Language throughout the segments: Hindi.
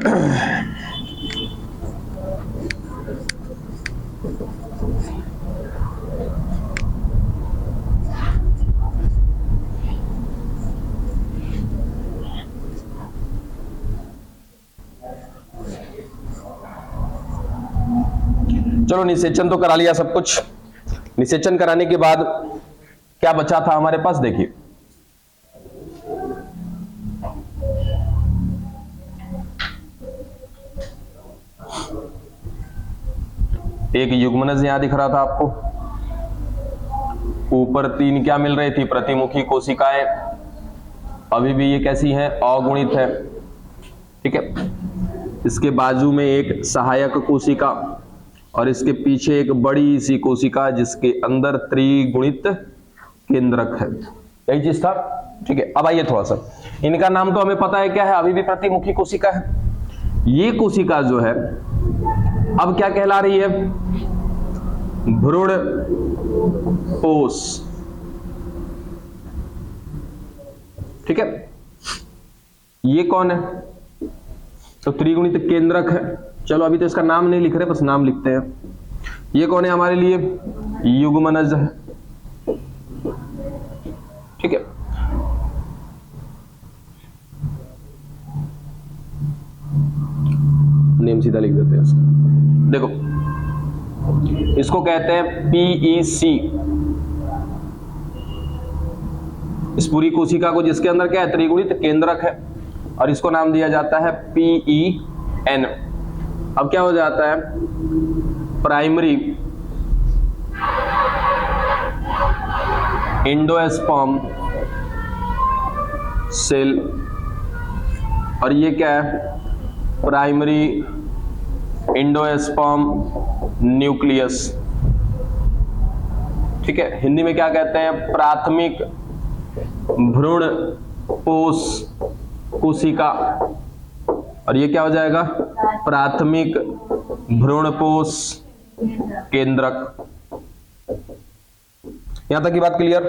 चलो निषेचन तो करा लिया सब कुछ। निषेचन कराने के बाद क्या बचा था हमारे पास, देखिए एक युग्मनज यहां दिख रहा था आपको, ऊपर 3 क्या मिल रही थी, प्रतिमुखी कोशिकाएं। अभी भी ये कैसी हैं, अगुणित है, ठीक है। इसके बाजू में एक सहायक कोशिका और इसके पीछे एक बड़ी सी कोशिका जिसके अंदर त्रिगुणित केंद्रक है। यही चीज था, ठीक है। अब आइए थोड़ा सा, इनका नाम तो हमें पता है क्या है, अभी भी प्रतिमुखी कोशिका है। ये कोशिका जो है अब क्या कहला रही है, भ्रूण पोष, ठीक है। ये कौन है, तो त्रिगुणित केंद्रक है। चलो अभी तो इसका नाम नहीं लिख रहे, बस नाम लिखते हैं। ये कौन है हमारे लिए, युग्मनज है, ठीक है। नेम सीधा लिख देते हैं इसको। देखो इसको कहते हैं पीईसी, इस पूरी कोशिका को जिसके अंदर क्या है, त्रिगुणित केंद्रक है, और इसको नाम दिया जाता है पीईएन। अब क्या हो जाता है, प्राइमरी एंडोस्पर्म सेल, और ये क्या है, प्राइमरी एंडोस्पर्म न्यूक्लियस, ठीक है। हिंदी में क्या कहते हैं, प्राथमिक भ्रूण पोष कोशिका, और ये क्या हो जाएगा, प्राथमिक भ्रूणपोष केंद्रक। यहां तक की बात क्लियर।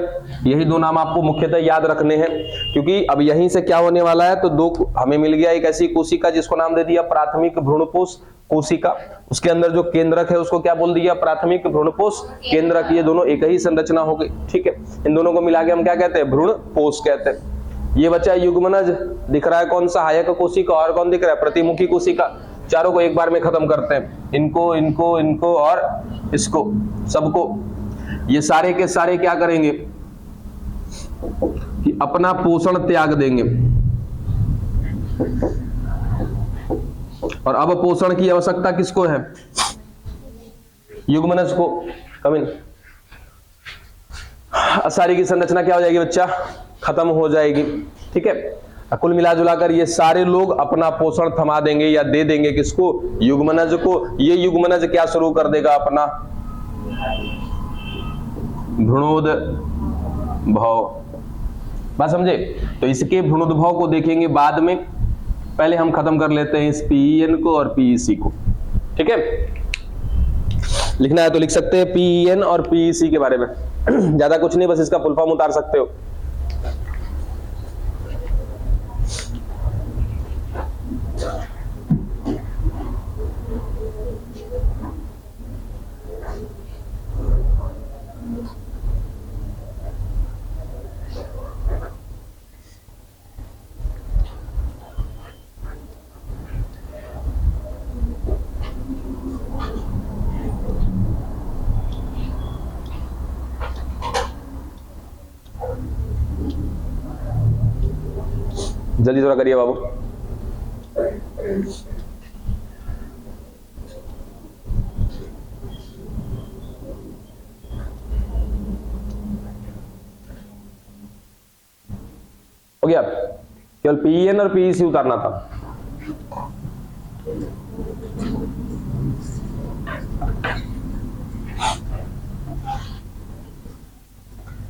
यही 2 नाम आपको मुख्यतः याद रखने हैं, क्योंकि अब यहीं से क्या होने वाला है, तो 2 हमें मिल गया, एक ऐसी कोशिका जिसको नाम दे दिया प्राथमिक भ्रूणपोष कोशिका, उसके अंदर जो केंद्रक है उसको क्या बोल दिया, प्राथमिक भ्रूणपोष केंद्रक। ये दोनों एक ही संरचना हो गई, ठीक है। इन दोनों को मिला के हम क्या कहते हैं, भ्रूणपोष कहते हैं। ये बच्चा युग्मनज दिख रहा है, कौन सा, सहायक कोशिका, और कौन दिख रहा है, प्रतिमुखी कोशिका। चारों को एक बार में खत्म करते हैं, इनको इनको इनको और इसको, सबको। ये सारे के सारे क्या करेंगे कि अपना पोषण त्याग देंगे, और अब पोषण की आवश्यकता किसको है, युग्मनज को। कमिन, सारी की संरचना क्या हो जाएगी बच्चा, खत्म हो जाएगी, ठीक है। कुल मिलाजुलाकर ये सारे लोग अपना पोषण थमा देंगे या दे देंगे किसको, युग्मनज को। ये युग्मनज क्या शुरू कर देगा, अपना भ्रूणोद्भव। बात समझे, तो इसके भ्रूणोद्भव को देखेंगे बाद में, पहले हम खत्म कर लेते हैं इस पीईएन को और पीईसी को, ठीक है। लिखना है तो लिख सकते हैं पीईएन और पीईसी के बारे में, ज्यादा कुछ नहीं, बस इसका फुल फॉर्म उतार सकते हो। जल्दी थोड़ा करिए बाबू। हो गया, केवल पीईएन और पीईसी उतारना था।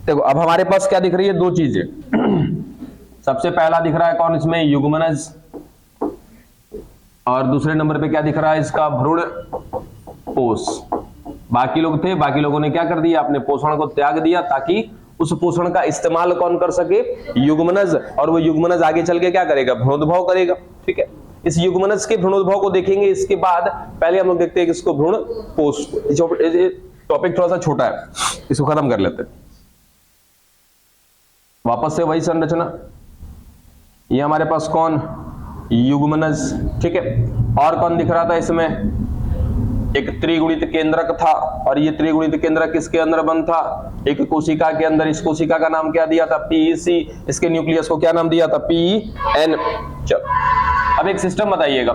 देखो अब हमारे पास क्या दिख रही है, 2 चीजें। सबसे पहला दिख रहा है कौन इसमें, युग्मनज, और दूसरे नंबर पे क्या दिख रहा है, इसका भ्रूणपोष। बाकी लोग थे, बाकी लोगों ने क्या कर दिया, अपने पोषण को त्याग दिया, ताकि उस पोषण का इस्तेमाल कौन कर सके, युग्मनज, और वो युग्मनज आगे चल के क्या करेगा, भ्रूणोद्भव करेगा, ठीक है। इस युग्मनज के भ्रूणोद्भव को देखेंगे, इसके बाद पहले हम लोग देखते हैं कि इसको भ्रूणपोष। टॉपिक थोड़ा सा छोटा है, इसको खत्म कर लेते हैं। वापस से वही संरचना, ये हमारे पास कौन, युग्मनज, ठीक है। और कौन दिख रहा था इसमें, एक त्रिगुणित केंद्रक था, और ये त्रिगुणित केंद्रक किसके अंदर बंद था, एक कोशिका के अंदर। इस कोशिका का नाम क्या दिया था, पीईसी। इसके न्यूक्लियस को क्या नाम दिया था, पीएन। चलो अब एक सिस्टम बताइएगा,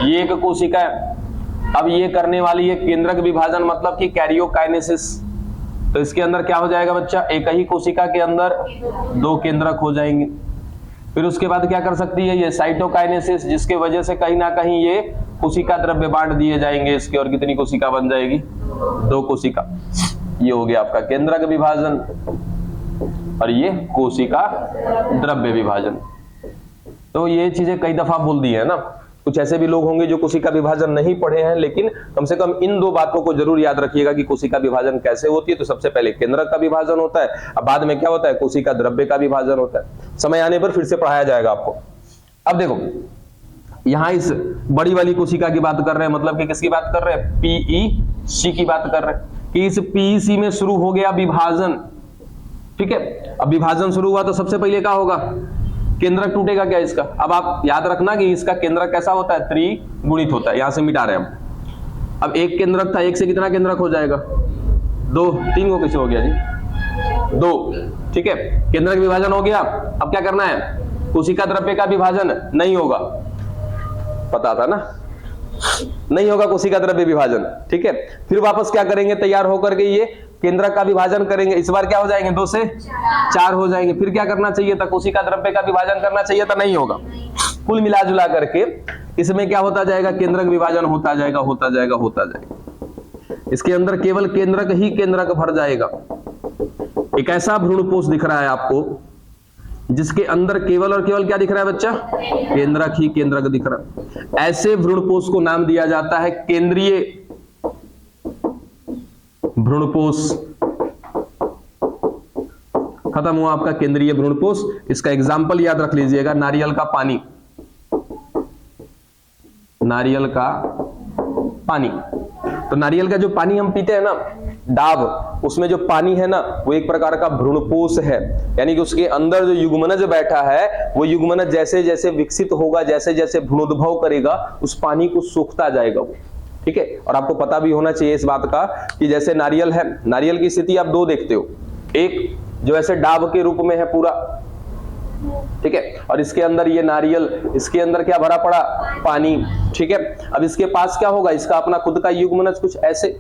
ये एक कोशिका है, अब ये करने वाली है केंद्रक विभाजन, मतलब कि कैरियोकाइनेसिस। तो इसके अंदर क्या हो जाएगा बच्चा, एक ही कोशिका के अंदर दो केंद्रक हो जाएंगे। फिर उसके बाद क्या कर सकती है, ये साइटोकाइनेसिस, जिसके वजह से कहीं ना कहीं ये कोशिका द्रव्य बांट दिए जाएंगे इसके, और कितनी कोशिका बन जाएगी, दो कोशिका। ये हो गया आपका केंद्रक विभाजन, और ये कोशिका द्रव्य विभाजन। तो ये चीजें कई दफा बोल दी है ना। कुछ ऐसे भी लोग होंगे जो कोशिका विभाजन नहीं पढ़े हैं, लेकिन कम से कम इन दो बातों को जरूर याद रखिएगा कि कोशिका विभाजन कैसे होती है। तो सबसे पहले केंद्रक का विभाजन होता है, अब बाद में क्या होता है, कोशिका द्रव्य का विभाजन होता है। समय आने पर फिर से पढ़ाया जाएगा आपको। अब देखो यहां इस बड़ी वाली कोशिका की बात कर रहे हैं, मतलब कि किसकी बात कर रहे हैं, पीईसी की बात कर रहे हैं कि इस पीईसी में शुरू हो गया विभाजन, ठीक है। अब विभाजन शुरू हुआ तो सबसे पहले क्या होगा, केंद्रक टूटेगा क्या इसका। अब आप याद रखना कि इसका केंद्रक कैसा होता है, त्रिगुणित होता है। यहां से मिटा रहे हैं हम। अब एक केंद्रक था, एक से कितना केंद्रक हो जाएगा, दो। तीन को कैसे हो गया जी, दो, ठीक है। केंद्रक विभाजन हो गया, अब क्या करना है, कोशिका द्रव्य का विभाजन नहीं होगा, पता था ना, नहीं होगा कोशिका द्रव्य विभाजन, ठीक है। फिर वापस क्या करेंगे, तैयार होकर के ये केंद्रक का विभाजन करेंगे। इस बार क्या हो जाएंगे, 2 से 4 हो जाएंगे। फिर क्या करना चाहिए था, कोशिका द्रव्य का विभाजन करना चाहिए था, नहीं होगा। कुल मिला जुला करके इसमें क्या होता जाएगा, केंद्रक विभाजन होता जाएगा, होता जाएगा, होता जाएगा। इसके अंदर केवल केंद्रक ही केंद्रक भर जाएगा। एक ऐसा भ्रूणपोष दिख रहा है आपको जिसके अंदर केवल और केवल क्या दिख रहा है बच्चा, केंद्रक ही केंद्रक दिख रहा है। ऐसे भ्रूणपोष को नाम दिया जाता है केंद्रीय भ्रूणपोष। खत्म हुआ आपका केंद्रीय भ्रूणपोष। इसका एग्जाम्पल याद रख लीजिएगा, नारियल का पानी, नारियल का पानी। तो नारियल का जो पानी हम पीते हैं ना, डाब, उसमें जो पानी है ना, वो एक प्रकार का भ्रूणपोष है। यानी कि उसके अंदर जो युग्मनज बैठा है, वो युग्मनज जैसे जैसे विकसित होगा, जैसे जैसे भ्रूणोद्भव करेगा, उस पानी को सोखता जाएगा वो, ठीक है। और आपको पता भी होना चाहिए इस बात का कि जैसे नारियल है, नारियल की स्थिति आप दो देखते हो, एक जो ऐसे डाब के रूप में है पूरा, ठीक है, और इसके अंदर ये नारियल, इसके अंदर क्या भरा पड़ा, पानी, ठीक है। अब इसके पास क्या होगा, इसका अपना खुद का युग्मनज कुछ ऐसे,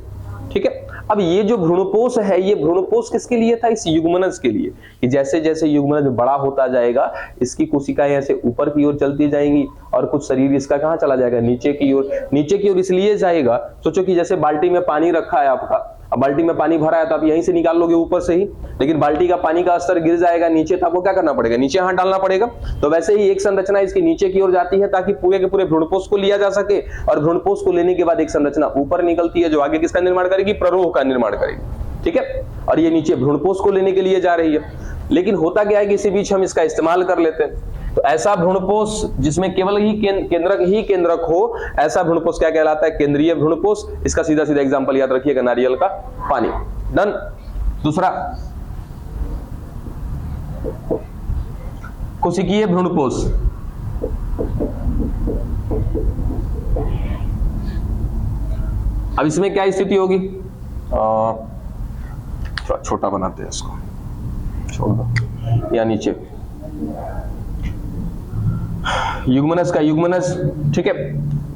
ठीक है। अब ये जो भ्रूणपोष है, ये भ्रूणपोष किसके लिए था, इस युग्मनज के लिए, कि जैसे जैसे युग्मनज बड़ा होता जाएगा, इसकी कोशिकाएं ऐसे ऊपर की ओर चलती जाएंगी, और कुछ शरीर इसका कहां चला जाएगा, नीचे की ओर। नीचे की ओर इसलिए जाएगा, सोचो कि जैसे बाल्टी में पानी रखा है आपका, अब बाल्टी में पानी भरा है तो आप यहीं से निकाल लोगे ऊपर से ही, लेकिन बाल्टी का पानी का स्तर गिर जाएगा नीचे, तो आपको क्या करना पड़ेगा, नीचे हाथ डालना पड़ेगा। तो वैसे ही एक संरचना इसकी नीचे की ओर जाती है ताकि पूरे के पूरे भ्रूणपोष को लिया जा सके, और भ्रूणपोष को लेने के बाद एक संरचना ऊपर निकलती है जो आगे किसका निर्माण करेगी, प्ररोह का निर्माण करेगी, ठीक है। और ये नीचे भ्रूणपोष को लेने के लिए जा रही है। लेकिन होता क्या है कि इसी बीच हम इसका इस्तेमाल कर लेते हैं। तो ऐसा भ्रूणपोष जिसमें केवल ही केंद्रक हो, ऐसा भ्रूणपोष क्या कहलाता है, केंद्रीय भ्रूणपोष। इसका सीधा सीधा एग्जांपल याद रखिएगा, नारियल का पानी। डन। दूसरा, कोशिकीय भ्रूणपोष। अब इसमें क्या स्थिति होगी, छोटा बनाते हैं इसको, छोड़ दो, या नीचे युग्मनज का युग्मनज, ठीक है।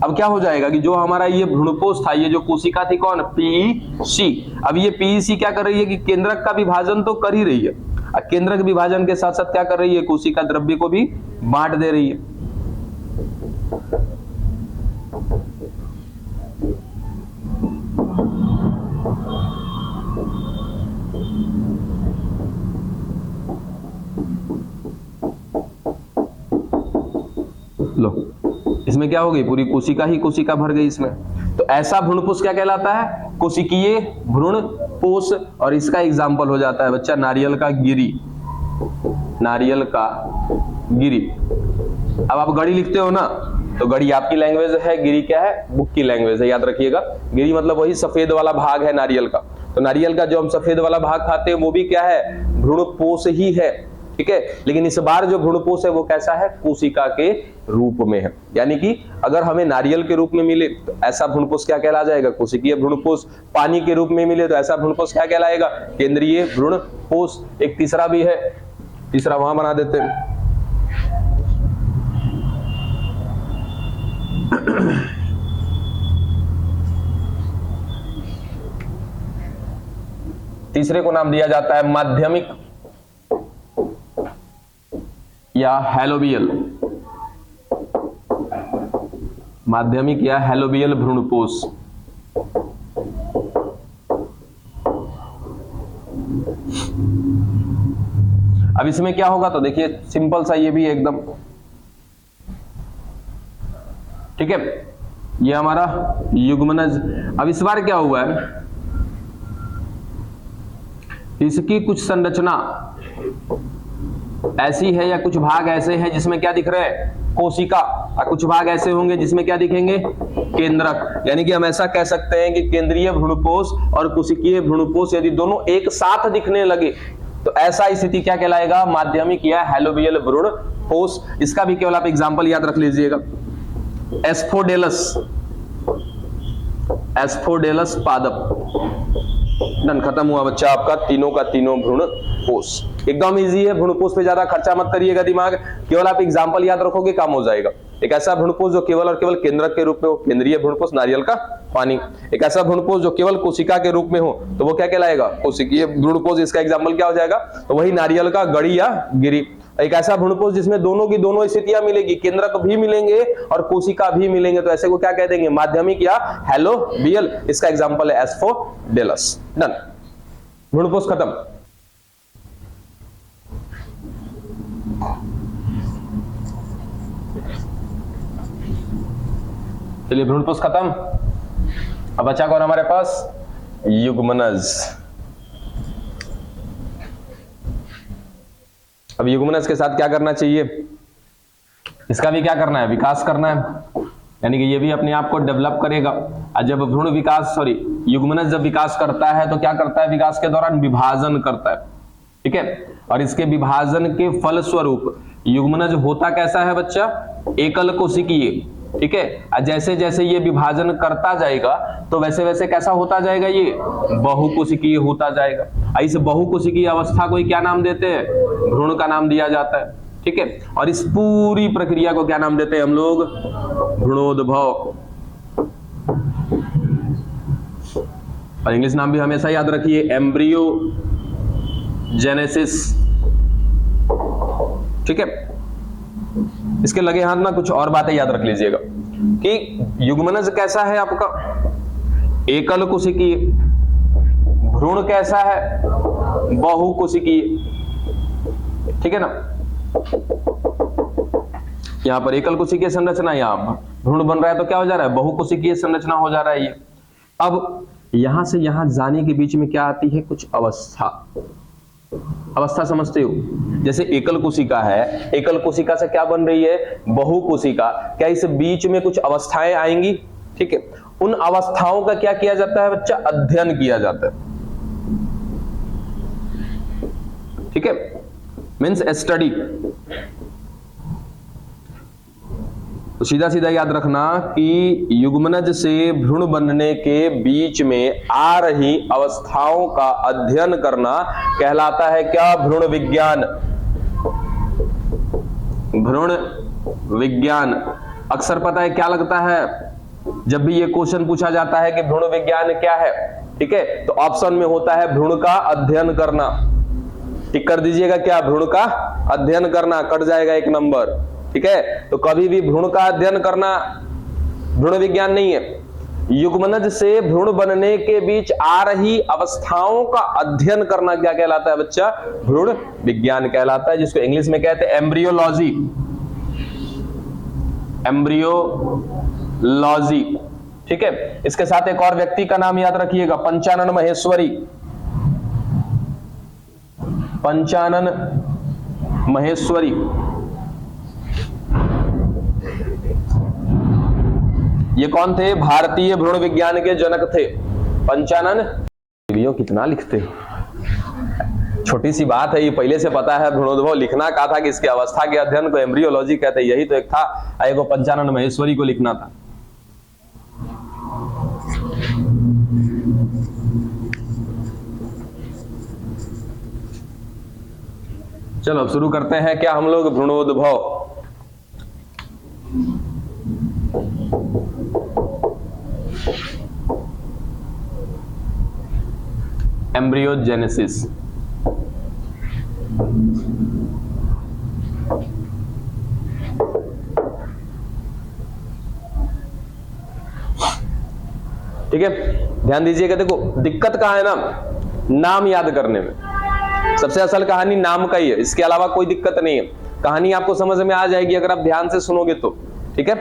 अब क्या हो जाएगा कि जो हमारा ये भ्रूणपोष था, ये जो कोशिका थी कौन, पीईसी। अब ये पीईसी क्या कर रही है कि केंद्रक का विभाजन तो कर ही रही है, और केंद्रक विभाजन के साथ साथ क्या कर रही है, कोशिका द्रव्य को भी बांट दे रही है। लो, इसमें क्या हो गई, पूरी कोशिका ही कोशिका भर गई इसमें। तो ऐसा भ्रूणपोष क्या कहलाता है, कोशिकीय भ्रूणपोष। और इसका एग्जाम्पल हो जाता है बच्चा नारियल का गिरी, नारियल का गिरी। अब आप गड़ी लिखते हो ना, तो गड़ी आपकी लैंग्वेज है, गिरी क्या है, बुक की लैंग्वेज है, याद रखिएगा। गिरी मतलब वही सफेद वाला भाग है नारियल का। तो नारियल का जो हम सफेद वाला भाग खाते हैं वो भी क्या है, भ्रूणपोष ही है, ठीक है। लेकिन इस बार जो भ्रूणपोष है वो कैसा है, कोशिका के रूप में है। यानी कि अगर हमें नारियल के रूप में मिले तो ऐसा भ्रूणपोष क्या कहला जाएगा, कोशिकीय भ्रूणपोष। पानी के रूप में मिले तो ऐसा भ्रूणपोष क्या कहलाएगा, केंद्रीय भ्रूणपोष। एक तीसरा भी है, तीसरा वहां बना देते हैं। तीसरे को नाम दिया जाता है माध्यमिक या हैलोबियल, माध्यमिक या हैलोबियल भ्रूणपोष। अब इसमें क्या होगा, तो देखिए सिंपल सा ये भी एकदम, ठीक है। ये हमारा युग्मनज। अब इस बार क्या हुआ है, इसकी कुछ संरचना ऐसी है या कुछ भाग ऐसे हैं जिसमें क्या दिख रहे हैं, कोशिका, और कुछ भाग ऐसे होंगे जिसमें क्या दिखेंगे, केंद्रक। यानी कि हम ऐसा कह सकते हैं कि केंद्रीय भ्रूणपोष और कोशिकीय भ्रूणपोष यदि दोनों एक साथ दिखने लगे तो ऐसा स्थिति क्या कहलाएगा, माध्यमिक या हैलोबियल भ्रूणपोष। इसका भी केवल आप एग्जांपल याद रख लीजिएगा, एस्फोडेलस, एस्फोडेलस पादप। डन, खत्म हुआ बच्चा आपका तीनों का तीनों भ्रूणपोष। एकदम इजी है, भ्रूणपोष पे ज्यादा खर्चा मत करिएगा दिमाग, केवल आप एग्जांपल याद रखोगे काम हो जाएगा। एक ऐसा भ्रूणपोष जो केवल और केवल केंद्रक के रूप में हो, केंद्रीय भ्रूणपोष, नारियल का पानी। एक ऐसा भ्रूणपोष जो केवल कोशिका के रूप में हो तो वो क्या कहलाएगा, कोशिकीय भ्रूणपोष। इसका एग्जांपल क्या हो जाएगा, तो वही नारियल का गड़ी या गिरी। एक ऐसा भ्रूणपोष जिसमें दोनों की दोनों स्थितियां मिलेगी, केंद्रक भी मिलेंगे और कोशिका भी मिलेंगे, तो ऐसे को क्या कह देंगे, माध्यमिक या हैलोबियल। इसका एग्जांपल है एस्फोडेलस। डन, भ्रूणपोष खत्म। चलिए भ्रूणपोष खत्म। अब बचा कौन हमारे पास, युग्मनज। अब युग्मनज के साथ क्या करना चाहिए, इसका भी क्या करना है, विकास करना है। यानी कि ये भी अपने आप को डेवलप करेगा। और जब भ्रूण विकास युग्मनज जब विकास करता है तो क्या करता है, विकास के दौरान विभाजन करता है, ठीक है। और इसके विभाजन के फलस्वरूप युग्मनज होता कैसा है बच्चा, एकल कोशिकीय, ठीक है। जैसे जैसे ये विभाजन करता जाएगा तो वैसे वैसे कैसा होता जाएगा, ये बहुकोशिकीय होता जाएगा। इस बहुकोशिकीय अवस्था को क्या नाम देते हैं, भ्रूण का नाम दिया जाता है, ठीक है। और इस पूरी प्रक्रिया को क्या नाम देते हैं हम लोग, भ्रूणोद्भव। और इंग्लिश नाम भी हमेशा याद रखिए, एम्ब्रियोजेनेसिस, ठीक है। इसके लगे हाथ ना कुछ और बातें याद रख लीजिएगा कि युग्मनज कैसा है आपका, एकल कोशिकीय। भ्रूण कैसा है, बहुकोशिकीय, ठीक है ना। यहां पर एकल कोशिकीय संरचना, यहां भ्रूण बन रहा है तो क्या हो जा रहा है, बहुकोशिकीय संरचना हो जा रहा है ये। अब यहां से यहां जाने के बीच में क्या आती है, कुछ अवस्था। अवस्था समझते हो, जैसे एकल कोशिका है, एकल कोशिका से क्या बन रही है, बहुकोशिका। क्या इस बीच में कुछ अवस्थाएं आएंगी, ठीक है। उन अवस्थाओं का क्या किया जाता है बच्चा, अध्ययन किया जाता है, ठीक है, मीन्स स्टडी। तो सीधा सीधा याद रखना कि युग्मनज से भ्रूण बनने के बीच में आ रही अवस्थाओं का अध्ययन करना कहलाता है क्या, भ्रूण विज्ञान। भ्रूण विज्ञान। अक्सर पता है क्या लगता है, जब भी ये क्वेश्चन पूछा जाता है कि भ्रूण विज्ञान क्या है, ठीक है, तो ऑप्शन में होता है भ्रूण का अध्ययन करना। टिक कर दीजिएगा, क्या, भ्रूण का अध्ययन करना, कट जाएगा एक नंबर, ठीक है। तो कभी भी भ्रूण का अध्ययन करना भ्रूण विज्ञान नहीं है। युग्मनज से भ्रूण बनने के बीच आ रही अवस्थाओं का अध्ययन करना क्या कहलाता है बच्चा, भ्रूण विज्ञान कहलाता है, जिसको इंग्लिश में कहते हैं एम्ब्रियोलॉजी। एम्ब्रियोलॉजी, ठीक है। इसके साथ एक और व्यक्ति का नाम याद रखिएगा, पंचानन महेश्वरी। पंचानन महेश्वरी, ये कौन थे? भारतीय भ्रूण विज्ञान के जनक थे पंचानन। कितना लिखते हो, छोटी सी बात है, ये पहले से पता है। भ्रूणोद्भव लिखना कहा था कि इसके अवस्था के अध्ययन को एम्ब्रियोलॉजी कहते हैं, यही तो एक था। एक पंचानन महेश्वरी को लिखना था। चलो अब शुरू करते हैं क्या हम लोग भ्रूणोद्भव। एम्ब्रियोजेनेसिस। ठीक है, ध्यान दीजिएगा। देखो दिक्कत कहां है ना, नाम याद करने में। सबसे असल कहानी नाम का ही है, इसके अलावा कोई दिक्कत नहीं है। कहानी आपको समझ में आ जाएगी अगर आप ध्यान से सुनोगे तो। ठीक है,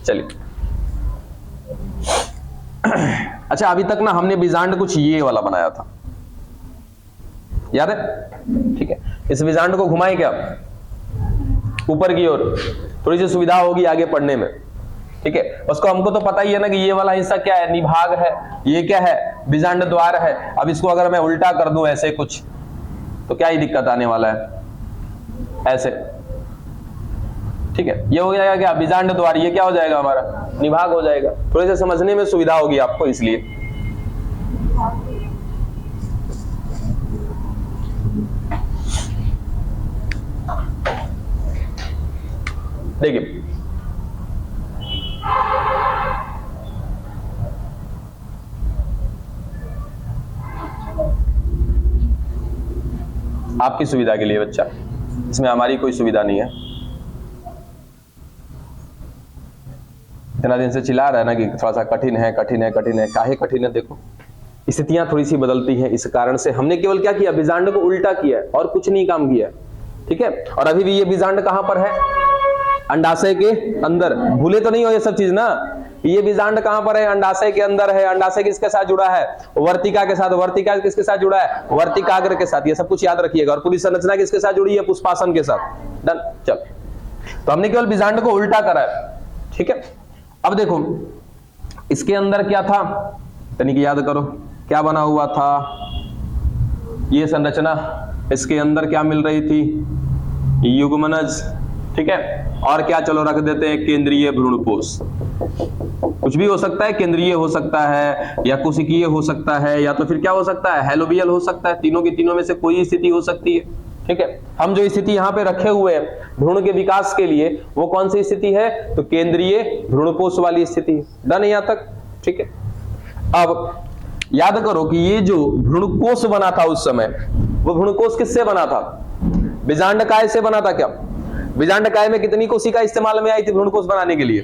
चलिए। अच्छा, अभी तक ना हमने बीजांड कुछ ये वाला बनाया था, याद है? ठीक है, इस बीजांड को घुमाएं क्या ऊपर की ओर, थोड़ी सी सुविधा होगी आगे पढ़ने में। ठीक है, उसको हमको तो पता ही है ना कि ये वाला हिस्सा क्या है, निभाग है, ये क्या है, बीजांड द्वार है। अब इसको अगर मैं उल्टा कर दूं ऐसे कुछ, तो क्या ही दिक्कत आने वाला है, ऐसे। ठीक है, ये हो जाएगा क्या, बीजांड द्वार। ये क्या हो जाएगा हमारा, निभाग हो जाएगा। थोड़े से समझने में सुविधा होगी आपको, इसलिए। देखिए, आपकी सुविधा के लिए बच्चा, इसमें हमारी कोई सुविधा नहीं है। इतना दिन से चिल्ला रहा है ना कि थोड़ा सा कठिन है, कठिन है, कठिन है। काहे कठिन है? देखो स्थितियां थोड़ी सी बदलती हैं, इस कारण से हमने केवल क्या किया, बीजांड को उल्टा किया है और कुछ नहीं काम किया। ठीक है, और अभी भी ये बीजांड कहां पर है, अंडाशय के अंदर। भूले तो नहीं हो ये सब चीज ना, ये बीजांड कहां पर है, अंडाशय के अंदर है। अंडाशय किसके साथ जुड़ा है, वर्तिका के साथ। वर्तिका किसके साथ जुड़ा है, वर्तिकाग्र के साथ। ये सब कुछ याद रखिएगा। और पूरी संरचना किसके साथ जुड़ी है, पुष्पासन के साथ। डन। चल, तो हमने केवल बीजांड को उल्टा करा है। ठीक है, अब देखो इसके अंदर क्या था, तनिक याद करो क्या बना हुआ था। ये संरचना, इसके अंदर क्या मिल रही थी, युग्मनज। ठीक है, और क्या, चलो रख देते हैं केंद्रीय भ्रूणपोष। कुछ भी हो सकता है, केंद्रीय हो सकता है या कोशिकीय हो सकता है, या तो फिर क्या हो सकता है, हेलोबियल हो सकता है। तीनों की तीनों में से कोई स्थिति हो सकती है। ठीक है, हम जो स्थिति यहाँ पे रखे हुए हैं भ्रूण के विकास के लिए, वो कौन सी स्थिति है, तो केंद्रीय भ्रूणपोष वाली स्थिति। डन यहाँ तक? ठीक है, अब याद करो कि ये जो भ्रूणकोष बना था उस समय, वो भ्रूणकोष किससे बना था, बीजांड काय से बना था क्या? बीजांड काय में कितनी कोशिका इस्तेमाल में आई थी भ्रूणकोष बनाने के लिए?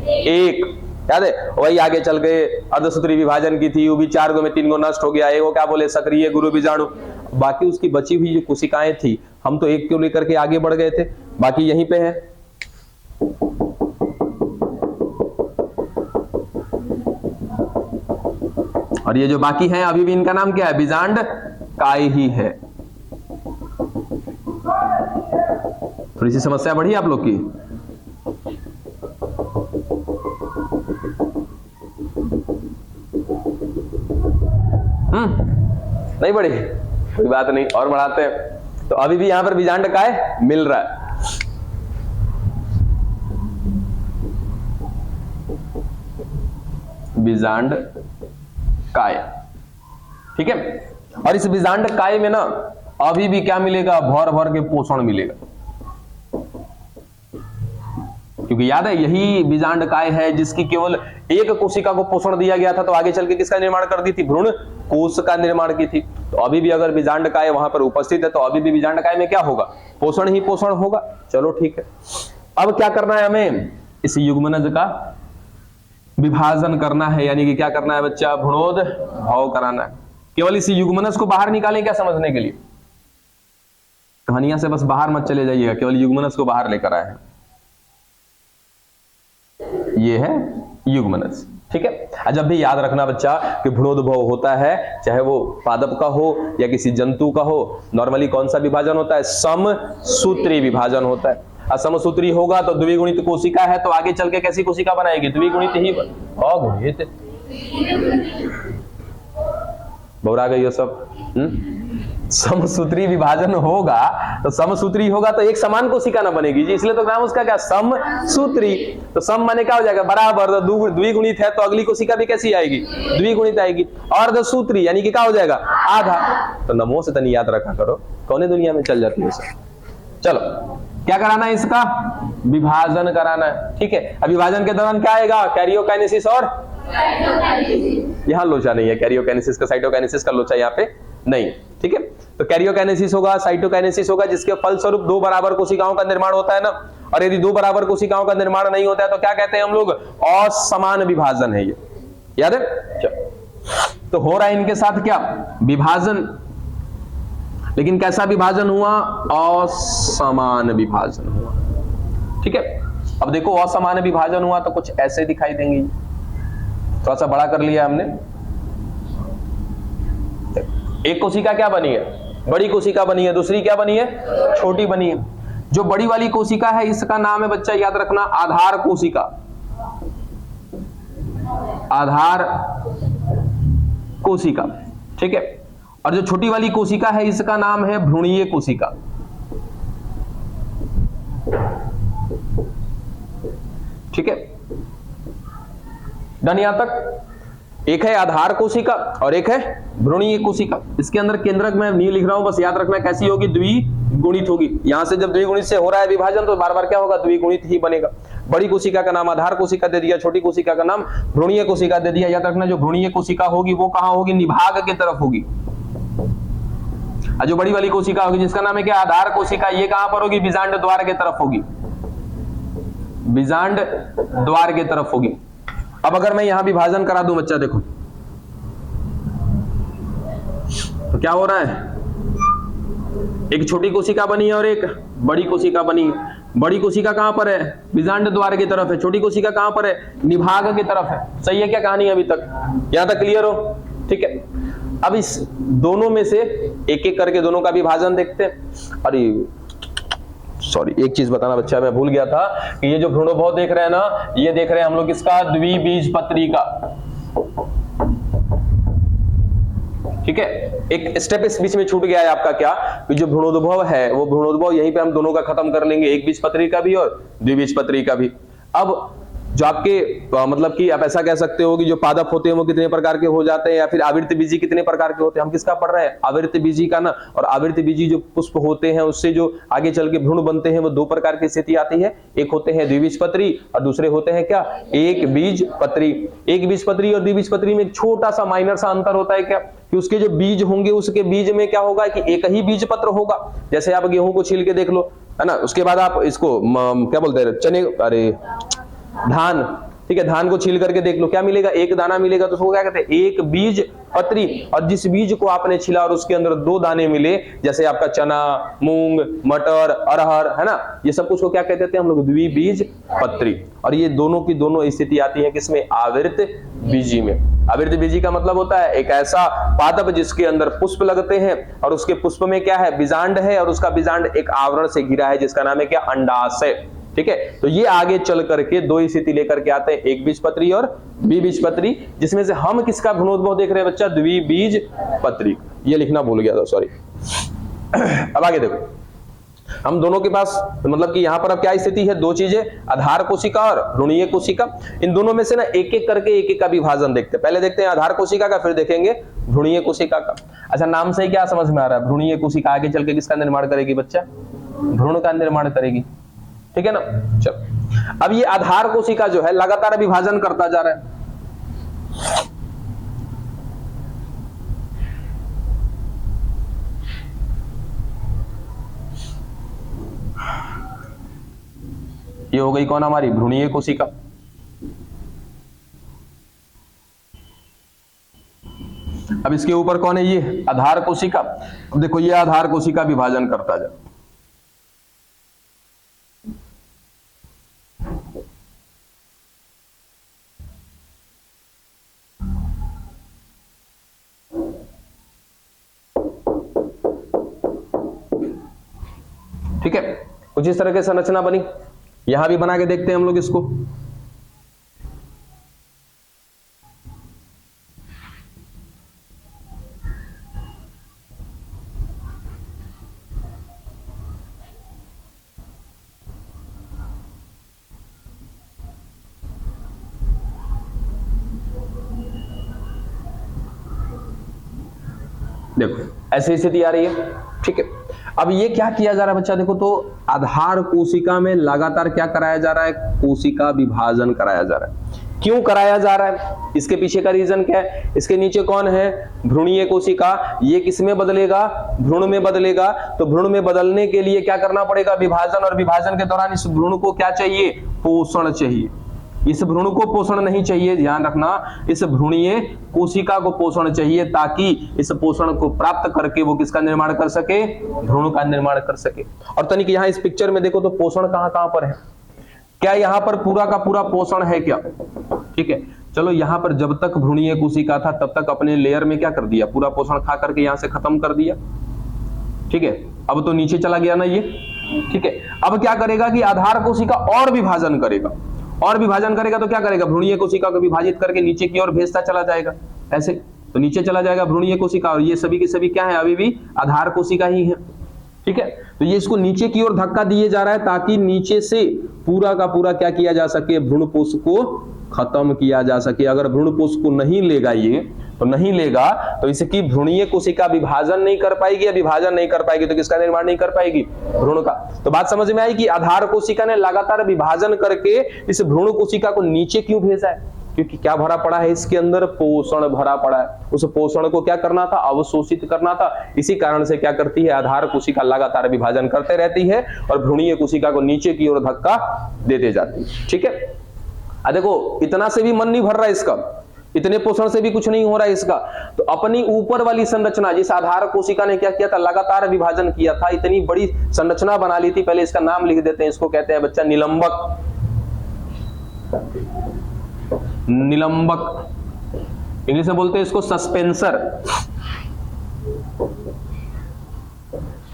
एक। याद है? वही आगे चल गए अर्धसूत्री विभाजन की थी, वो भी 4 गो में 3 गो नष्ट हो गया। वो क्या बोले, सक्रिय गुरु बीजाणु। बाकी उसकी बची हुई जो कोशिकाएं थी, हम तो एक को लेकर के आगे बढ़ गए थे, बाकी यहीं पे है। और ये जो बाकी हैं अभी भी, इनका नाम क्या है, बीजांड काय ही है। थोड़ी सी समस्या बढ़ी आप लोग की? नहीं बढ़ी, कोई बात नहीं, और बढ़ाते हैं। तो अभी भी यहां पर बीजांड काय मिल रहा है। बीजांड काय। ठीक है, और इस बीजांड काय में ना अभी भी क्या मिलेगा, भर भर के पोषण मिलेगा। क्योंकि याद है, यही बीजांड काय है जिसकी केवल एक कोशिका को पोषण दिया गया था, तो आगे चल के किसका निर्माण कर दी थी, भ्रूण कोश का निर्माण की थी। तो अभी भी अगर बीजांड काय वहां पर उपस्थित है, तो अभी भी बीजांड काय में क्या होगा, पोषण ही पोषण होगा। चलो ठीक है, अब क्या करना है हमें, इस युग्मनज का विभाजन करना है, यानी कि क्या करना है बच्चा, भ्रूणोद्भव कराना है। केवल इस युग्मनज को बाहर निकालें क्या समझने के लिए, कहानियां से बस बाहर मत चले जाइएगा, केवल युग्मनज को बाहर लेकर आए हैं। ये है युग्मनज। ठीक है, जब भी याद रखना बच्चा कि भ्रूणोद्भव होता है, चाहे वो पादप का हो या किसी जंतु का हो, नॉर्मली कौन सा विभाजन होता है, समसूत्री विभाजन होता है। असमसूत्री होगा तो द्विगुणित कोशिका है, तो आगे चल के कैसी कोशिका बनाएगी? द्विगुणित ही अगुणित। बौरा गई हो सब। समसूत्री विभाजन होगा तो समसूत्री होगा तो एक समान कोशिका ना बनेगी जी, इसलिए तो नाम उसका क्या? समसूत्री। तो सम माने क्या हो जाएगा? बराबर। तो द्विगुणित है तो अगली कोशिका भी कैसी आएगी? द्विगुणित आएगी। अर्धसूत्री यानी कि क्या हो जाएगा? आधा। तो नमो से तनी याद रखा करो, कौने दुनिया में चल जाती है सब। चलो क्या कराना है? इसका विभाजन कराना है। ठीक है, अब विभाजन के दौरान क्या आएगा? कैरियोकाइनेसिस और यहाँ लोचा नहीं है, कैरियोकाइनेसिस का साइटोकाइनेसिस का लोचा यहाँ पे नहीं। ठीक है, तो कैरियोकाइनेसिस होगा, साइटोकाइनेसिस होगा, जिसके फलस्वरूप दो बराबर कोशिकाओं का निर्माण होता है ना। और यदि दो बराबर कोशिकाओं का निर्माण नहीं होता है तो क्या कहते हैं हम लोग? असमान विभाजन है ये, याद है? तो हो रहा है इनके साथ क्या? विभाजन। लेकिन कैसा विभाजन हुआ? असमान विभाजन हुआ। ठीक है, अब देखो असमान विभाजन हुआ तो कुछ ऐसे दिखाई देंगे। थोड़ा सा बड़ा कर लिया हमने। एक कोशिका क्या बनी है? बड़ी कोशिका बनी है। दूसरी क्या बनी है? छोटी बनी है। जो बड़ी वाली कोशिका है इसका नाम है बच्चा, याद रखना, आधार कोशिका। आधार कोशिका। ठीक है, और जो छोटी वाली कोशिका है इसका नाम है भ्रूणीय कोशिका। ठीक है, डन यहां तक? एक है आधार कोशिका और एक है भ्रूणीय कोशिका। इसके अंदर केंद्रक में नहीं लिख रहा हूं, बस याद रखना कैसी होगी? द्विगुणित होगी। यहां से जब द्विगुणित से हो रहा है विभाजन तो बार बार क्या होगा? द्विगुणित ही बनेगा। बड़ी कोशिका का नाम आधार कोशिका दे दिया, छोटी कोशिका का नाम भ्रूणीय कोशिका दे दिया। याद रखना जो भ्रूणीय कोशिका होगी वो कहां होगी? निभाग की तरफ होगी। और जो बड़ी वाली कोशिका होगी जिसका नाम है क्या? आधार कोशिका, ये कहां पर होगी? बीजांड द्वार की तरफ होगी। बीजांड द्वार की तरफ होगी। अब अगर मैं यहां विभाजन करा दूं बच्चा, देखो तो क्या हो रहा है? एक छोटी कोशिका बनी है और एक बड़ी कोशिका बनी है। बड़ी कोशिका कहां पर है? बीजांड द्वार की तरफ है। छोटी कोशिका कहां पर है? निभाग की तरफ है। सही है क्या कहानी अभी तक? यहां तक क्लियर हो? ठीक है, अब इस दोनों में से एक एक करके दोनों का विभाजन देखते हैं। अरे सॉरी, एक चीज बताना बच्चा मैं भूल गया था कि ये जो भ्रूणोद्भव देख रहे हैं ना, ये देख रहे हैं हम लोग इसका द्विबीजपत्री का। ठीक है, एक स्टेप इस बीच में छूट गया है आपका, क्या कि जो भ्रूणोद्भव है वो भ्रूणोद्भव यहीं पे हम दोनों का खत्म कर लेंगे, एक बीजपत्री का भी और द्विबीजपत्री का भी। अब जो आपके मतलब कि आप ऐसा कह सकते हो कि जो पादप होते हैं वो कितने प्रकार के हो जाते हैं, या फिर आवृत्त बीजी कितने प्रकार के होते हैं। हम किसका पढ़ रहे हैं? आवृत्त बीजी का ना। और आवृत्त बीजी जो पुष्प होते हैं उससे जो आगे चल के भ्रूण बनते हैं वो दो प्रकार की स्थिति आती है। एक होते हैं द्विबीजपत्री और दूसरे होते हैं क्या? एक बीजपत्री। एक बीजपत्री और द्विबीजपत्री में एक छोटा सा माइनर सा अंतर होता है क्या, कि उसके जो बीज होंगे उसके बीज में क्या होगा कि एक ही बीज पत्र होगा। जैसे आप गेहूं को छील के देख लो, है ना, उसके बाद आप इसको क्या बोलते हैं, चने, अरे धान, ठीक है, धान को छील करके देख लो, क्या मिलेगा? एक दाना मिलेगा। तो उसको क्या कहते हैं? एक बीज पत्री। और जिस बीज को आपने छिला और उसके अंदर दो दाने मिले, जैसे आपका चना, मूंग, मटर, अरहर, है ना, ये सब कुछ को क्या कहते थे हम लोग? द्विबीज पत्री। और ये दोनों की दोनों स्थिति आती है किसमें? आवृत्त बीजी में। आवृत्त बीजी का मतलब होता है एक ऐसा पादप जिसके अंदर पुष्प लगते हैं और उसके पुष्प में क्या है? बीजांड है, और उसका बीजांड एक आवरण से घिरा है जिसका नाम है क्या? अंडाशय। ठीक है, तो ये आगे चल करके दो स्थिति लेकर के आते हैं, एक बीजपत्री और द्विबीजपत्री, जिसमें से हम किसका भ्रूणोद्भव देख रहे हैं बच्चा? द्विबीजपत्री। ये लिखना भूल गया था, सॉरी। अब आगे देखो, हम दोनों के पास मतलब कि यहां पर अब क्या स्थिति है? दो चीजें, आधार कोशिका और भ्रूणीय कोशिका। इन दोनों में से ना एक एक करके एक एक का विभाजन देखते हैं। पहले देखते हैं आधार कोशिका का, फिर देखेंगे भ्रूणीय कोशिका का। अच्छा, नाम से क्या समझ में आ रहा है? भ्रूणीय कोशिका आगे चल के किसका निर्माण करेगी बच्चा? भ्रूण का निर्माण करेगी। ठीक है ना। चलो, अब ये आधार कोशिका जो है लगातार विभाजन करता जा रहा है। ये हो गई कौन? हमारी भ्रूणीय कोशिका। अब इसके ऊपर कौन है? ये आधार कोशिका। अब देखो, ये आधार कोशिका विभाजन करता जा, ठीक है। कुछ इस तरह की संरचना बनी। यहां भी बना के देखते हैं हम लोग इसको। देखो ऐसी स्थिति आ रही है, ठीक है। अब ये क्या किया जा रहा है बच्चा, देखो तो आधार कोशिका में लगातार क्या कराया जा रहा है, कोशिका विभाजन कराया जा रहा है। क्यों कराया जा रहा है, इसके पीछे का रीजन क्या है? इसके नीचे कौन है, भ्रूणीय कोशिका। ये किस में बदलेगा, भ्रूण में बदलेगा। तो भ्रूण में बदलने के लिए क्या करना पड़ेगा, विभाजन। और विभाजन के दौरान इस भ्रूण को क्या चाहिए, पोषण चाहिए। इस भ्रूण को पोषण नहीं चाहिए, ध्यान रखना, इस भ्रूणीय कोशिका को पोषण चाहिए, ताकि इस पोषण को प्राप्त करके वो किसका निर्माण कर सके, भ्रूण का निर्माण कर सके। और तनिक यहाँ इस पिक्चर में देखो तो पोषण कहां कहां पर है, क्या यहाँ पर पूरा का पूरा पोषण है क्या, ठीक है। चलो यहाँ पर जब तक भ्रूणीय कोशिका था तब तक अपने लेयर में क्या कर दिया, पूरा पोषण खा करके यहाँ से खत्म कर दिया, ठीक है। अब तो नीचे चला गया ना ये, ठीक है। अब क्या करेगा कि आधार कोशिका और विभाजन करेगा, और विभाजन करेगा तो क्या करेगा, भ्रूणीय कोशिका को विभाजित करके नीचे की ओर भेजता चला जाएगा, ऐसे। तो नीचे चला जाएगा भ्रूणीय कोशिका, और ये सभी के सभी क्या है, अभी भी आधार कोशिका ही है, ठीक है। तो ये इसको नीचे की ओर धक्का दिए जा रहा है, ताकि नीचे से पूरा का पूरा क्या किया जा सके, भ्रूणपोष को खत्म किया जा सके। अगर भ्रूणपोष को नहीं लेगा ये, तो नहीं लेगा तो इसकी भ्रूणीय कोशिका विभाजन नहीं कर पाएगी, या विभाजन नहीं कर पाएगी तो किसका निर्माण नहीं कर पाएगी, भ्रूण का। तो बात समझ में आई कि आधार कोशिका ने लगातार विभाजन करके इस भ्रूण कोशिका को नीचे क्यों भेजा है, क्योंकि क्या भरा पड़ा है इसके अंदर, पोषण भरा पड़ा है। उस पोषण को क्या करना था, अवशोषित करना था। इसी कारण से क्या करती है, आधार कोशिका लगातार विभाजन करते रहती है और भ्रूणीय कोशिका को नीचे की ओर धक्का देते जाती है, ठीक है। देखो इतना से भी मन नहीं भर रहा इसका, इतने पोषण से भी कुछ नहीं हो रहा है इसका। तो अपनी ऊपर वाली संरचना, जिस आधार कोशिका ने क्या किया था, लगातार विभाजन किया था, इतनी बड़ी संरचना बना ली थी। पहले इसका नाम लिख देते हैं, इसको कहते हैं बच्चा निलंबक। निलंबक इंग्लिश में बोलते हैं इसको सस्पेंसर,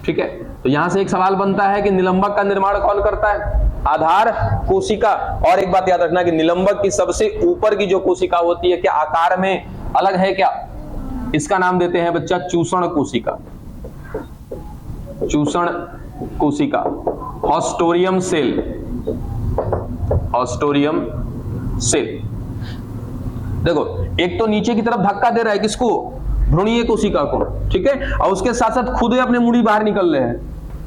ठीक है। तो यहां से एक सवाल बनता है कि निलंबक का निर्माण कौन करता है, आधार कोशिका। और एक बात याद रखना कि निलंबक की सबसे ऊपर की जो कोशिका होती है, क्या आकार में अलग है क्या, इसका नाम देते हैं बच्चा चूषण कोशिका। चूषण कोशिका, हॉस्टोरियम सेल, हॉस्टोरियम सेल। देखो एक तो नीचे की तरफ धक्का दे रहा है किसको, भ्रूणीय कोशिका को, ठीक है। और उसके साथ साथ खुद ही अपने मुड़ी बाहर निकल रहे हैं,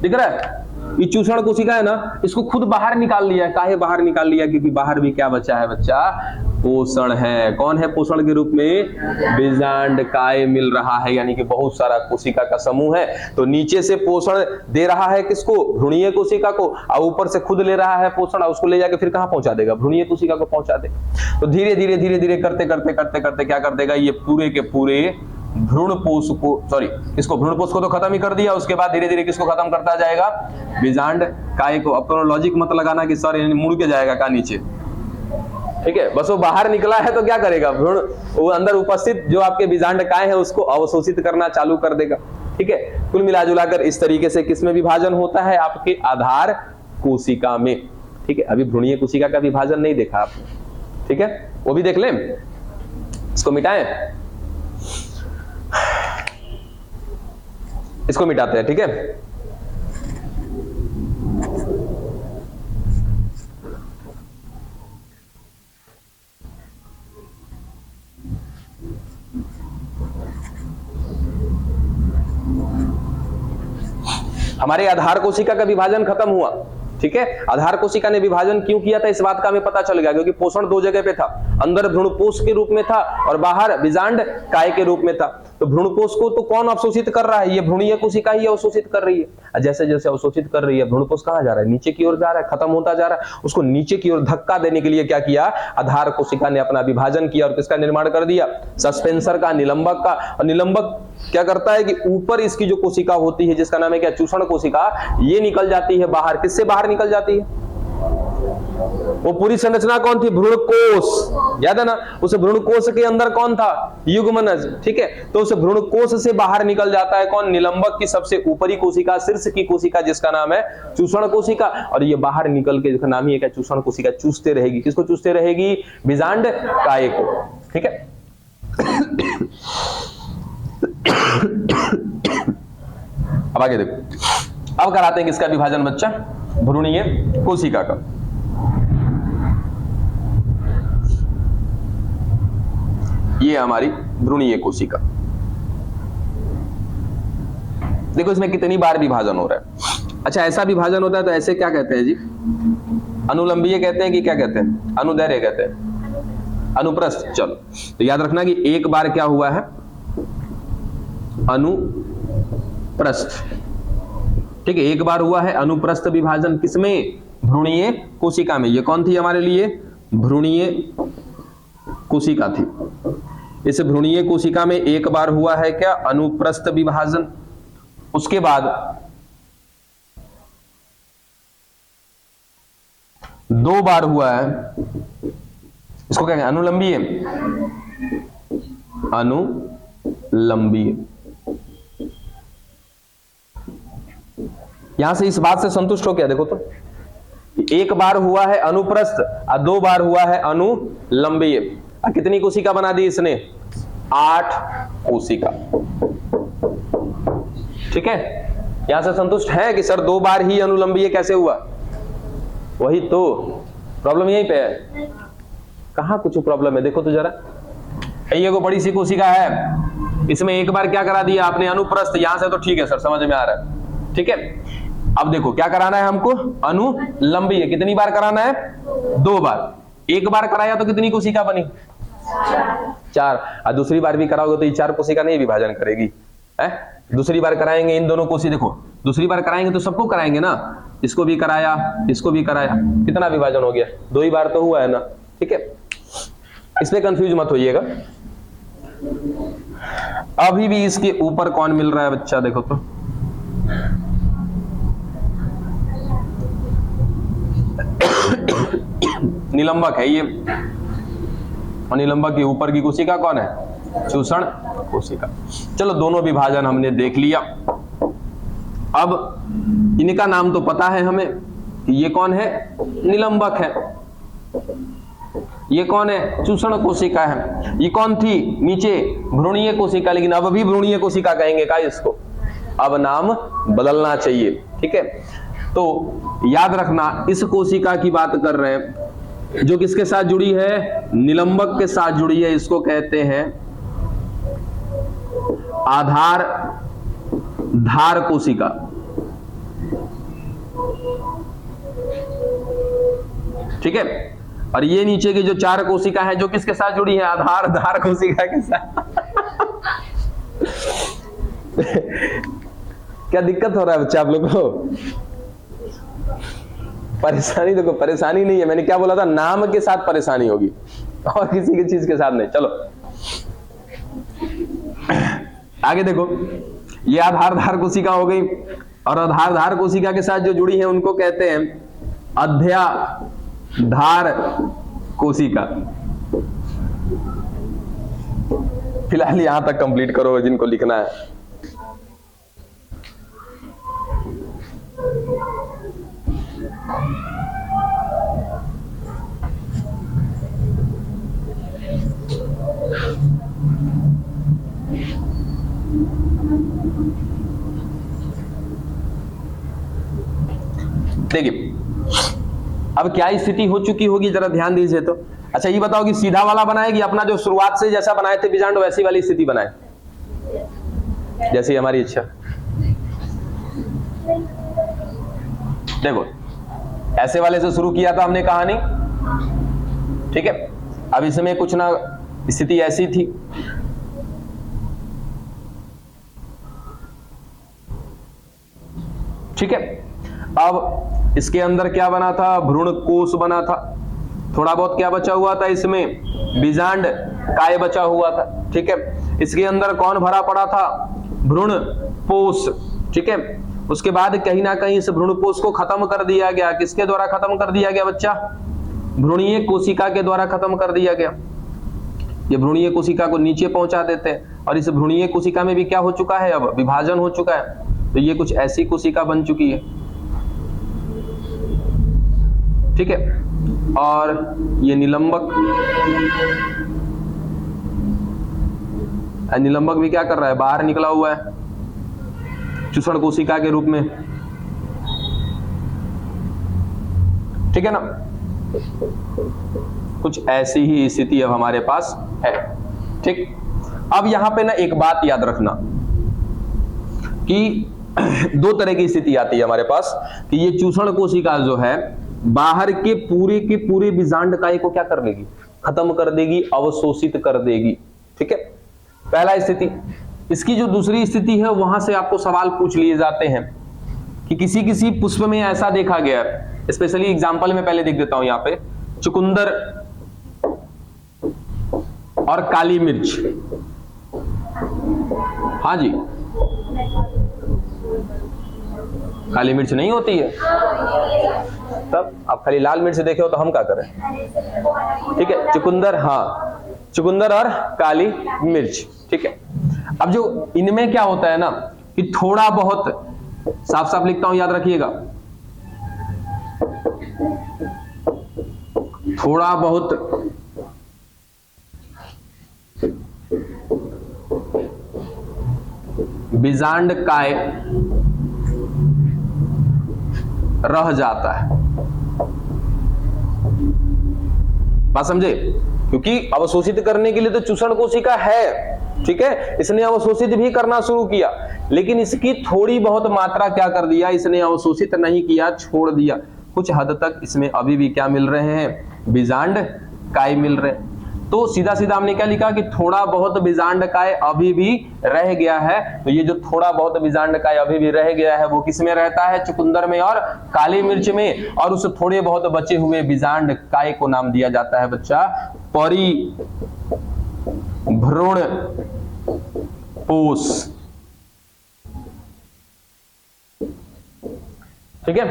दिख रहा है। ये चूषण कोशिका है ना, इसको खुद बाहर निकाल लिया है। काहे बाहर निकाल लिया, क्योंकि बाहर भी क्या बचा है बच्चा, पोषण है। कौन है पोषण के रूप में, बीजांडकाय मिल रहा है, यानी कि बहुत सारा कोशिका का समूह है। तो नीचे से पोषण दे रहा है किसको, भ्रूणीय कोशिका को, और ऊपर से खुद ले रहा है पोषण, और उसको ले जाके फिर कहां पहुंचा देगा, भ्रूणीय कोशिका को पहुंचा देगा। तो धीरे धीरे धीरे धीरे करते करते करते करते क्या कर देगा, ये पूरे के पूरे भ्रूणपोष को, सॉरी इसको, भ्रूणपोष को तो खत्म ही कर दिया। उसके बाद धीरे धीरे किसको खत्म करता जाएगा, बीजांडकाय को। अब तो लॉजिक मत लगाना कि सर मुड़ के जाएगा का नीचे, ठीक है। बस वो बाहर निकला है तो क्या करेगा, भ्रूण वो अंदर उपस्थित जो आपके बीजांडकाय है उसको अवशोषित करना चालू कर देगा, ठीक है। कुल मिलाजुलाकर इस तरीके से किसमें विभाजन होता है, आपके आधार कोशिका में, ठीक है। अभी भ्रूणीय कोशिका का विभाजन नहीं देखा आपने, ठीक है, वो भी देख लें। इसको मिटाएं, इसको मिटाते हैं, ठीक है। हमारे आधार कोशिका का विभाजन खत्म हुआ, ठीक है। आधार कोशिका ने विभाजन क्यों किया था, इस बात का हमें पता चल गया, क्योंकि पोषण दो जगह पे था, अंदर भ्रूणपोष के रूप में था और बाहर बीजांडकाय के रूप में था। तो भ्रूणपोष को तो कौन अवशोषित कर रहा है, ये भ्रूणीय कोशिका ही अवशोषित कर रही है। जैसे जैसे अवशोषित कर रही है, भ्रूणपोष कहां जा रहा है, नीचे की ओर जा रहा है, खत्म होता जा रहा है। उसको नीचे की ओर धक्का देने के लिए क्या किया, आधार कोशिका ने अपना विभाजन किया और किसका निर्माण कर दिया, सस्पेंसर का, निलंबक का। और निलंबक क्या करता है कि ऊपर इसकी जो कोशिका होती है, जिसका नाम है क्या, चूषण कोशिका, ये निकल जाती है बाहर। किससे बाहर निकल जाती है, वो पूरी संरचना कौन थी? भ्रूणकोश, याद है ना? उस भ्रूणकोश के अंदर कौन था? युग्मनज, ठीक है। तो उस भ्रूणकोश से बाहर निकल जाता है कौन? निलंबक की सबसे ऊपरी कोशिका, शीर्ष की कोशिका, जिसका नाम है चूषण कोशिका। और ये बाहर निकल के, नाम ही है क्या? चूषण कोशिका। चूसते रहेगी, किसको चूसते रहेगी? बीजांड काय को, ठीक है। अब आगे देखो, अब कराते हैं किसका विभाजन बच्चा? भ्रूणीय कोशिका का। ये हमारी भ्रूणीय कोशिका। देखो इसमें कितनी बार विभाजन हो रहा है। अच्छा, ऐसा विभाजन होता है तो ऐसे क्या कहते हैं जी? अनुलंबीय कहते हैं कि क्या कहते हैं? अनुदैर्घ्य कहते हैं, अनुप्रस्थ। चलो तो याद रखना कि एक बार क्या हुआ है? अनुप्रस्थ, ठीक है। एक बार हुआ है अनुप्रस्थ विभाजन, किसमें? भ्रूणीय कोशिका में। ये कौन थी हमारे लिए? भ्रूणीय कोशिका थी। इस भ्रूणीय कोशिका में एक बार हुआ है क्या? अनुप्रस्थ विभाजन। उसके बाद दो बार हुआ है, इसको क्या कहें? अनुलंबीय, अनुलंबीय। यहां से इस बात से संतुष्ट हो गया? देखो तो एक बार हुआ है अनुप्रस्थ और दो बार हुआ है अनुलंबीय। कितनी कोशिका बना दी इसने? 8 कोशिका, ठीक है। यहां से संतुष्ट है कि सर दो बार ही अनुलंबीय कैसे हुआ? वही तो प्रॉब्लम यहीं पे है। कहां कुछ प्रॉब्लम है? देखो तो जरा, ये को बड़ी सी कोशिका है, इसमें एक बार क्या करा दिया आपने? अनुप्रस्थ। यहां से तो ठीक है सर, समझ में आ रहा है, ठीक है। अब देखो क्या कराना है हमको? अनुलंबीय। कितनी बार कराना है? 2 बार। एक बार कराया तो कितनी कोशिका बनी? 4। और दूसरी बार भी कराओगे तो ये 4 कोशिका नहीं विभाजन करेगी, है? दूसरी बार कराएंगे इन दोनों कोशिका, देखो दूसरी बार कराएंगे तो सबको कराएंगे ना, इसको भी कराया, इसको भी कराया, कितना विभाजन हो गया? 2 ही बार तो हुआ है ना, ठीक है। इसमें कंफ्यूज मत होइएगा। अभी भी इसके ऊपर कौन मिल रहा है बच्चा? देखो तो निलंबक है ये, और निलंबक के ऊपर की कोशिका कौन है? चूषण कोशिका। चलो दोनों विभाजन हमने देख लिया। अब इनका नाम तो पता है हमें कि ये कौन है? निलंबक है। ये कौन है? चूषण कोशिका है। ये कौन थी? नीचे भ्रूणीय कोशिका, लेकिन अब भी भ्रूणीय कोशिका कहेंगे का इसको? अब नाम बदलना चाहिए, ठीक है। तो याद रखना, इस कोशिका की बात कर रहे हैं जो किसके साथ जुड़ी है? निलंबक के साथ जुड़ी है। इसको कहते हैं आधार धार कोशिका, ठीक है। और ये नीचे की जो 4 कोशिका है जो किसके साथ जुड़ी है? आधार धार कोशिका के साथ। क्या दिक्कत हो रहा है बच्चा आप लोग को? परेशानी देखो, परेशानी नहीं है, मैंने क्या बोला था? नाम के साथ परेशानी होगी और किसी की चीज के साथ नहीं। चलो आगे देखो, ये आधारधार कोशिका हो गई, और आधारधार कोशिका के साथ जो जुड़ी है उनको कहते हैं अध्याधार कोशिका। फिलहाल यहां तक कंप्लीट करो जिनको लिखना है। देखिए अब क्या स्थिति हो चुकी होगी, जरा ध्यान दीजिए तो। अच्छा ये बताओ कि सीधा वाला बनाएगी अपना जो शुरुआत से जैसा बनाए थे बीजांड, वैसी वाली स्थिति बनाए, जैसी हमारी इच्छा। देखो ऐसे वाले से शुरू किया था हमने कहानी, ठीक है। अब इसमें कुछ ना स्थिति ऐसी थी, ठीक है। अब इसके अंदर क्या बना था? भ्रूण कोश बना था। थोड़ा बहुत क्या बचा हुआ था इसमें? बीजांड काय बचा हुआ था, ठीक है। इसके अंदर कौन भरा पड़ा था? भ्रूण पोष, ठीक है। उसके बाद कहीं ना कहीं इस भ्रूण पोष को खत्म कर दिया गया। किसके द्वारा खत्म कर दिया गया बच्चा? भ्रूणीय कोशिका के द्वारा खत्म कर दिया गया। ये भ्रूणीय कोशिका को नीचे पहुंचा देते हैं और इस भ्रूणीय कोशिका में भी क्या हो चुका है, अब विभाजन हो चुका है। तो ये कुछ ऐसी कोशिका बन चुकी है, ठीक है। और ये निलंबक, निलंबक भी क्या कर रहा है, बाहर निकला हुआ है चूषण कोशिका के रूप में, ठीक है ना। कुछ ऐसी ही स्थिति अब हमारे पास है, ठीक। अब यहां पे ना एक बात याद रखना कि दो तरह की स्थिति आती है हमारे पास कि ये चूषण कोशिका जो है बाहर के पूरे बीजांडकाय को क्या कर लेगी, खत्म कर देगी, अवशोषित कर देगी, ठीक है, पहला स्थिति। इसकी जो दूसरी स्थिति है वहां से आपको सवाल पूछ लिए जाते हैं कि किसी किसी पुष्प में ऐसा देखा गया है, स्पेशली एग्जांपल में पहले देख देता हूं यहां पे, चुकंदर और काली मिर्च। हाँ जी, काली मिर्च नहीं होती है, तब आप खाली लाल मिर्च देखे हो तो हम क्या करें, ठीक है। चुकंदर, हाँ, चुकंदर और काली मिर्च, ठीक है। अब जो इनमें क्या होता है ना कि थोड़ा बहुत, साफ साफ लिखता हूं याद रखिएगा, थोड़ा बहुत बीजांडकाय रह जाता है, बात समझे, क्योंकि अवशोषित करने के लिए तो चूषण कोशिका है, ठीक है, इसने अवशोषित भी करना शुरू किया, लेकिन इसकी थोड़ी बहुत मात्रा क्या कर दिया, इसने अवशोषित नहीं किया, छोड़ दिया। कुछ हद तक इसमें अभी भी क्या मिल रहे हैं, बीजांडकाय मिल रहे हैं। तो सीधा सीधा हमने क्या लिखा कि थोड़ा बहुत बीजांडकाय अभी भी रह गया है। तो ये जो थोड़ा बहुत बीजांडकाय अभी भी रह गया है वो किस में रहता है, चुकंदर में और काली मिर्च में, और उस थोड़े बहुत बचे हुए बीजांडकाय को नाम दिया जाता है बच्चा परिभ्रूणपोष, ठीक है,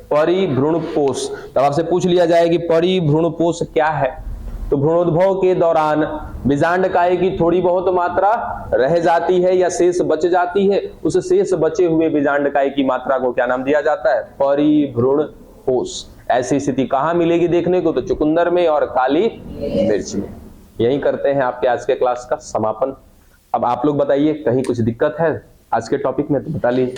परिभ्रूणपोष। तब आपसे पूछ लिया जाए कि परिभ्रूणपोष क्या है, तो भ्रूणोद्भव के दौरान बीजांडकाय की थोड़ी बहुत मात्रा रह जाती है या शेष बच जाती है, उस शेष बचे हुए बीजांडकाय की मात्रा को क्या नाम दिया जाता है, परिभ्रूणपोष। ऐसी स्थिति कहां मिलेगी देखने को, तो चुकंदर में और काली मिर्च में। यही करते हैं आपके आज के क्लास का समापन। अब आप लोग बताइए कहीं कुछ दिक्कत है आज के टॉपिक में तो बता लीजिए।